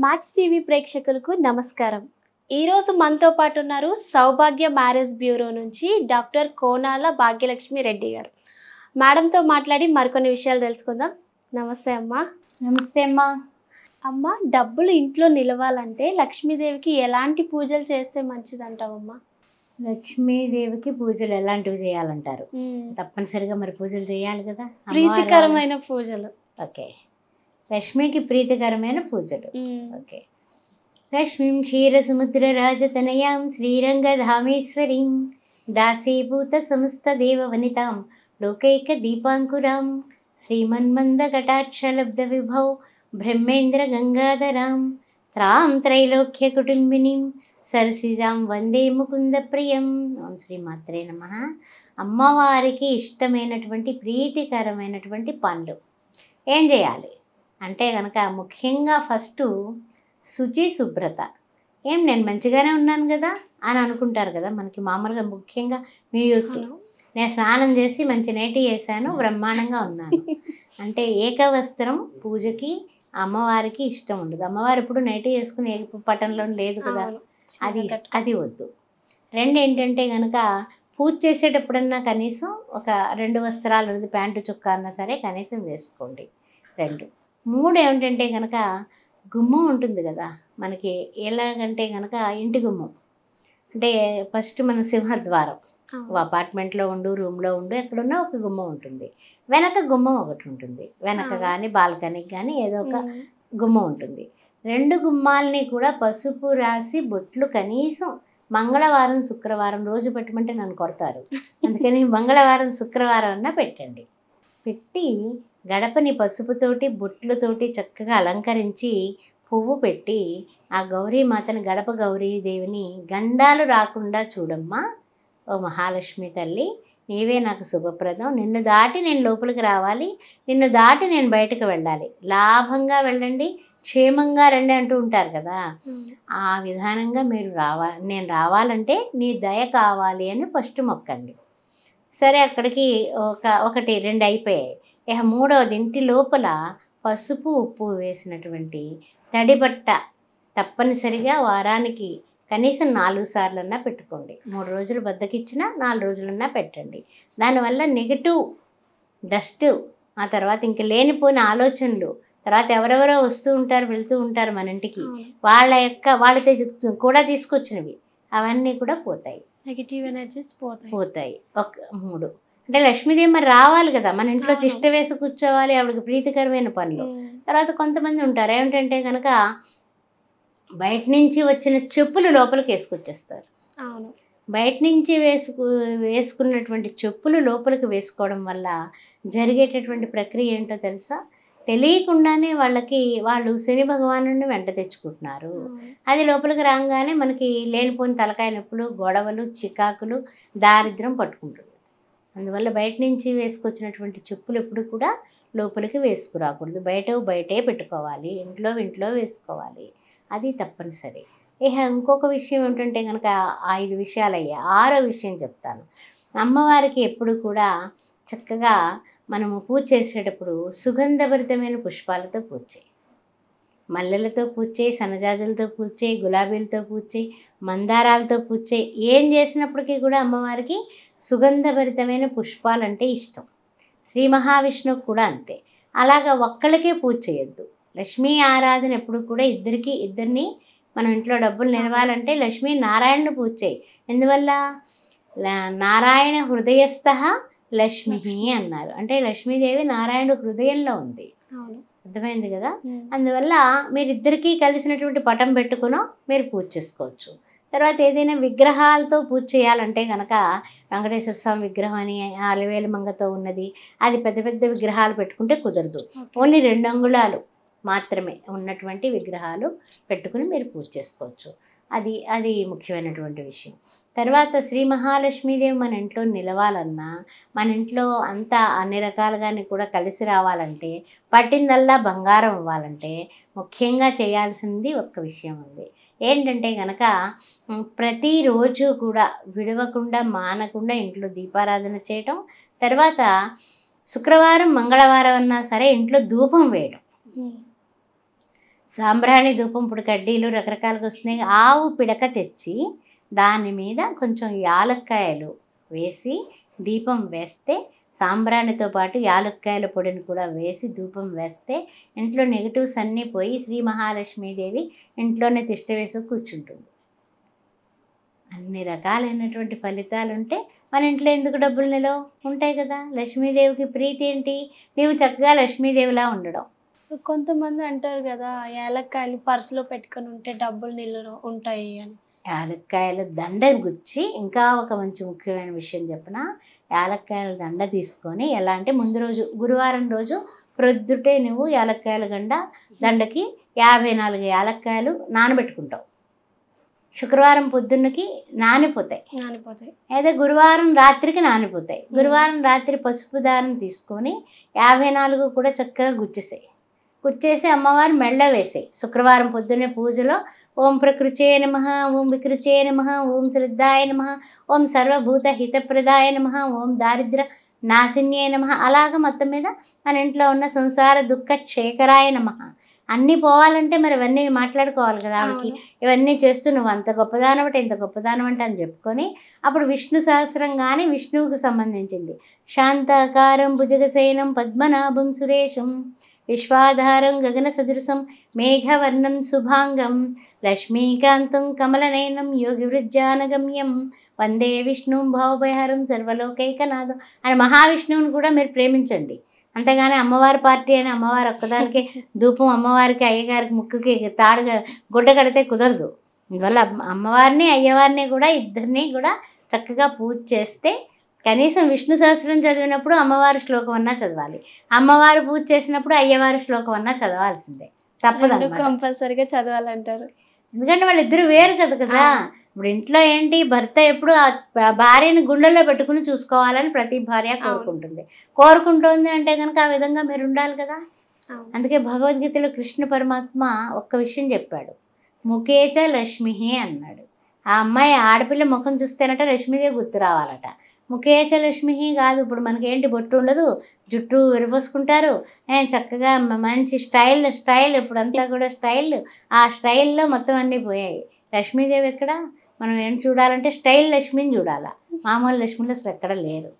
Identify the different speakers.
Speaker 1: Max TV ప్రేక్షకులకు నమస్కారం. ఈరోజు మనతో పాటు ఉన్నారు సౌభాగ్య మ్యారేజ్ బ్యూరో నుంచి డాక్టర్ కోనాల భాగ్యలక్ష్మి రెడ్డి గారు. మేడంతో మాట్లాడి మరికొన్ని విషయాలు తెలుసుకుందాం. నమస్తే అమ్మా.
Speaker 2: నమస్తే అమ్మా.
Speaker 1: అమ్మ, డబ్బులు ఇంట్లో నిలవాలంటే లక్ష్మీదేవికి ఎలాంటి పూజలు చేస్తే మంచిదంటావమ్మా?
Speaker 2: లక్ష్మీదేవికి పూజలు ఎలాంటివి చేయాలంటారు? తప్పనిసరిగా మరి పూజలు చేయాలి కదా,
Speaker 1: ప్రీతికరమైన పూజలు.
Speaker 2: ఓకే, లక్ష్మికి ప్రీతికరమైన పూజలు. ఓకే, లక్ష్మీం క్షీరసముద్ర రాజతనయాం శ్రీరంగధామేశ్వరీం దాసీభూత సమస్త దేవవనితాం లోకైక దీపాంకురాం శ్రీమన్మంద కటాక్షలబ్ధ విభౌ బ్రహ్మేంద్ర గంగాధరాం త్రాం త్రైలోక్య కుటుంబినీం సరసిజాం వందే ముకుంద ప్రియం. ఓం శ్రీమాత్రే నమః. అమ్మవారికి ఇష్టమైనటువంటి ప్రీతికరమైనటువంటి పనులు ఏం చేయాలి అంటే కనుక ముఖ్యంగా ఫస్ట్ శుచి శుభ్రత. నేను మంచిగానే ఉన్నాను కదా అని అనుకుంటారు కదా మనకి మామూలుగా. ముఖ్యంగా మీ యూత్, నేను స్నానం చేసి మంచి నేటి చేశాను, బ్రహ్మాండంగా ఉన్నాను అంటే ఏకవస్త్రం పూజకి అమ్మవారికి ఇష్టం ఉండదు. అమ్మవారు ఎప్పుడు నేటి చేసుకుని ఏ పట్టణంలో లేదు కదా, అది వద్దు. రెండు ఏంటంటే కనుక పూజ చేసేటప్పుడన్నా కనీసం ఒక 2 వస్త్రాలు, ప్యాంటు చొక్కా అన్నా సరే కనీసం వేసుకోండి. 2, 3 ఏమిటంటే కనుక గుమ్మం ఉంటుంది కదా మనకి. ఎలాగంటే కనుక ఇంటి గుమ్మం అంటే ఫస్ట్ మన సింహద్వారం, అపార్ట్మెంట్లో ఉండు, రూమ్లో ఉండు, ఎక్కడున్నా ఒక గుమ్మం ఉంటుంది. వెనక గుమ్మం ఒకటి ఉంటుంది, వెనక కానీ బాల్కనీకి కానీ ఏదో ఒక గుమ్మం ఉంటుంది. 2 గుమ్మాలని కూడా పసుపు రాసి బొట్లు కనీసం మంగళవారం శుక్రవారం రోజు పెట్టమంటే నన్ను కొడతారు, అందుకని మంగళవారం శుక్రవారం అన్నా పెట్టండి. పెట్టి గడపని పసుపుతోటి బొట్లతోటి చక్కగా అలంకరించి పువ్వు పెట్టి ఆ గౌరీమాతని, గడప గౌరీదేవిని గండాలు రాకుండా చూడమ్మా ఓ మహాలక్ష్మి తల్లి, నీవే నాకు శుభప్రదం, నిన్ను దాటి నేను లోపలికి రావాలి, నిన్ను దాటి నేను బయటకు వెళ్ళాలి, లాభంగా వెళ్ళండి, క్షేమంగా రండి అంటూ ఉంటారు కదా. ఆ విధానంగా మీరు నేను రావాలంటే నీ దయ కావాలి అని ఫస్ట్ మొక్కండి. సరే, అక్కడికి 1, 2 అయిపోయాయి. ఇక 3వది ఇంటి లోపల పసుపు ఉప్పు వేసినటువంటి తడిబట్ట తప్పనిసరిగా వారానికి కనీసం 4 సార్లన్నా పెట్టుకోండి. 3 రోజులు బద్దకిచ్చినా 4 రోజులన్నా పెట్టండి. దానివల్ల నెగటివ్ డస్ట్, ఆ తర్వాత ఇంక లేనిపోయిన ఆలోచనలు, తర్వాత ఎవరెవరో వస్తూ ఉంటారు వెళ్తూ ఉంటారు మన ఇంటికి, వాళ్ళతో కూడా తీసుకొచ్చినవి అవన్నీ కూడా పోతాయి,
Speaker 1: నెగటివ్ ఎనర్జీస్
Speaker 2: పోతాయి. 3 అంటే లక్ష్మీదేవి మరి రావాలి కదా మన ఇంట్లో, తిష్ట వేసి కూర్చోవాలి, ఆవిడకి ప్రీతికరమైన పనులు. తర్వాత కొంతమంది ఉంటారు ఏమిటంటే కనుక బయట నుంచి వచ్చిన చెప్పులు లోపలికి వేసుకొచ్చేస్తారు. బయట నుంచి వేసుకున్నటువంటి చెప్పులు లోపలికి వేసుకోవడం వల్ల జరిగేటటువంటి ప్రక్రియ ఏంటో తెలుసా? తెలియకుండానే వాళ్ళు శని భగవాను వెంట తెచ్చుకుంటున్నారు. అది లోపలికి రాగానే మనకి లేనిపోయిన తలకాయ నొప్పులు, గొడవలు, చికాకులు, దారిద్ర్యం పట్టుకుంటుంది. అందువల్ల బయట నుంచి వేసుకొచ్చినటువంటి చెప్పులు ఎప్పుడు కూడా లోపలికి వేసుకురాకూడదు. బయటే పెట్టుకోవాలి, ఇంట్లో వేసుకోవాలి, అది తప్పనిసరి. ఇంకొక విషయం ఏమిటంటే కనుక 5 విషయాలు అయ్యాయి. 6వ విషయం చెప్తాను. అమ్మవారికి ఎప్పుడు కూడా చక్కగా మనము పూజ చేసేటప్పుడు సుగంధభరితమైన పుష్పాలతో పూజ చేయి, మల్లెలతో పూజ చేయి, సన్నజాజులతో పూజ చేయి, గులాబీలతో పూజ చేయి, మందారాలతో పూజ చేయి. ఏం చేసినప్పటికీ కూడా అమ్మవారికి సుగంధభరితమైన పుష్పాలంటే ఇష్టం. శ్రీ మహావిష్ణువుకు కూడా అంతే. అలాగా ఒక్కళ్ళకే పూజ చేయొద్దు. లక్ష్మీ ఆరాధన ఎప్పుడు కూడా ఇద్దరిని మనం ఇంట్లో డబ్బులు నిలవాలంటే లక్ష్మీ నారాయణను పూజ చేయి. ఎందువల్ల? నారాయణ హృదయస్థ లక్ష్మి అన్నారు. అంటే లక్ష్మీదేవి నారాయణుడు హృదయంలో ఉంది, అర్థమైంది కదా. అందువల్ల మీరిద్దరికీ కలిసినటువంటి పటం పెట్టుకునో మీరు పూజ చేసుకోవచ్చు. తర్వాత ఏదైనా విగ్రహాలతో పూజ చేయాలంటే కనుక వెంకటేశ్వర స్వామి విగ్రహం అని అలవేలు మంగతో ఉన్నది, అది పెద్ద పెద్ద విగ్రహాలు పెట్టుకుంటే కుదరదు. ఓన్లీ 2 అంగుళాలు మాత్రమే ఉన్నటువంటి విగ్రహాలు పెట్టుకుని మీరు పూజ చేసుకోవచ్చు. అది ముఖ్యమైనటువంటి విషయం. తర్వాత శ్రీ మహాలక్ష్మీదేవి మన ఇంట్లో నిలవాలన్నా, మన ఇంట్లో అంతా అన్ని రకాలుగానే కూడా కలిసి రావాలంటే, పట్టిందల్లా బంగారం అవ్వాలంటే ముఖ్యంగా చేయాల్సింది ఒక్క విషయం ఉంది. ఏంటంటే కనుక ప్రతిరోజు కూడా విడవకుండా మానకుండా ఇంట్లో దీపారాధన చేయటం, తర్వాత శుక్రవారం మంగళవారం అన్నా సరే ఇంట్లో ధూపం వేయడం. సాంబ్రాణి ధూపం ఇప్పుడు కడ్డీలు రకరకాలుగా వస్తున్నాయి. ఆవు పిడక తెచ్చి దాని మీద కొంచెం యాలక్కాయలు వేసి దీపం వేస్తే, సాంబ్రాణితో పాటు యాలక్కాయల పొడిని కూడా వేసి ధూపం వేస్తే ఇంట్లో నెగిటివ్స్ అన్నీ పోయి శ్రీ మహాలక్ష్మీదేవి ఇంట్లోనే తిష్ట వేసి కూర్చుంటుంది. అన్ని రకాలైనటువంటి ఫలితాలు ఉంటే మన ఇంట్లో ఎందుకు డబ్బులు నిలవ ఉంటాయి కదా. లక్ష్మీదేవికి ప్రీతి ఏంటి? నీవు చక్కగా లక్ష్మీదేవిలా ఉండడం.
Speaker 1: కొంతమంది అంటారు కదా, యాలక్కాయలు పర్సులో పెట్టుకొని ఉంటే డబ్బులు నిల్వ ఉంటాయి అని.
Speaker 2: యాలక్కాయల దండ గుచ్చి, ఇంకా ఒక మంచి ముఖ్యమైన విషయం చెప్పిన, యాలక్కాయల దండ తీసుకొని ఎలా అంటే ముందు రోజు గురువారం రోజు ప్రొద్దుటే నువ్వు యాలక్కాయల దండకి 54 యాలక్కాయలు నానబెట్టుకుంటావు. శుక్రవారం పొద్దున్నకి నానిపోతాయి. అయితే గురువారం రాత్రికి నానిపోతాయి. గురువారం రాత్రి పసుపు దారం తీసుకొని 54 కూడా చక్కగా గుచ్చేసి అమ్మవారి మెళ్ళ వేసాయి. శుక్రవారం పొద్దున్నే పూజలో ఓం ప్రకృతే నమః, ఓం వికృతే నమః, ఓం శ్రద్ధాయ నమః, ఓం సర్వభూత హితప్రదాయ నమః, ఓం దారిద్ర నాశిన్యే నమః, అలాగ మొత్తం మీద మన ఇంట్లో ఉన్న సంసార దుఃఖ క్షేకరాయ నమః. అన్నీ పోవాలంటే మరి ఇవన్నీ మాట్లాడుకోవాలి కదా ఆవిడకి. ఇవన్నీ చేస్తూ నువ్వు అంత గొప్పదానమంటే ఇంత గొప్పదానమంటే అని చెప్పుకొని అప్పుడు విష్ణు సహస్రం కానీ విష్ణువుకు సంబంధించింది శాంతాకారం భుజగశయనం పద్మనాభం సురేశం విశ్వాధారం గగన సదృశం మేఘవర్ణం శుభాంగం లక్ష్మీకాంతం కమలనయనం యోగివృజ్జానగమ్యం వందే విష్ణుం భావభయహరం సర్వలోకైకనాథం అని మహావిష్ణువుని కూడా మీరు ప్రేమించండి. అంతేగాని అమ్మవారి పార్టీ అని అమ్మవారు ఒక్కదానికి ధూపం అమ్మవారికి అయ్యగారికి ముక్కుకి గుడ్డ కడితే కుదరదు. అందువల్ల అమ్మవారిని అయ్యవారిని కూడా ఇద్దరిని కూడా చక్కగా పూజ చేస్తే కనీసం విష్ణు సహస్రం చదివినప్పుడు అమ్మవారి శ్లోకం అన్నా చదవాలి, అమ్మవారు పూజ చేసినప్పుడు అయ్యవారి శ్లోకం అన్నా చదవాల్సిందే, తప్పదు.
Speaker 1: కంపల్సరీగా చదవాలంటారు.
Speaker 2: ఎందుకంటే వాళ్ళిద్దరు వేరు కదా. ఇప్పుడు ఇంట్లో ఏంటి, భర్త ఎప్పుడు భార్యని గుండెల్లో పెట్టుకుని చూసుకోవాలని ప్రతి భార్య కోరుకుంటుంది అంటే కనుక ఆ విధంగా మీరు ఉండాలి కదా. అందుకే భగవద్గీతలో కృష్ణ పరమాత్మ ఒక్క విషయం చెప్పాడు, ముఖేచ లక్ష్మి అన్నాడు. ఆ అమ్మాయి ఆడపిల్ల ముఖం చూస్తేనట లక్ష్మీదేవి గుర్తు రావాలట. ముఖేచ లక్ష్మి కాదు, ఇప్పుడు మనకేంటి బొట్టు ఉండదు, జుట్టు విరబోసుకుంటారు, చక్కగా మంచి స్టైల్ ఇప్పుడంతా కూడా స్టైల్, ఆ స్టైల్లో మొత్తం అన్నీ పోయాయి. లక్ష్మీదేవి ఎక్కడ? మనం ఏంటి చూడాలంటే స్టైల్ లక్ష్మిని చూడాలా, మామూలు లక్ష్మిలో అసలు ఎక్కడ లేరు.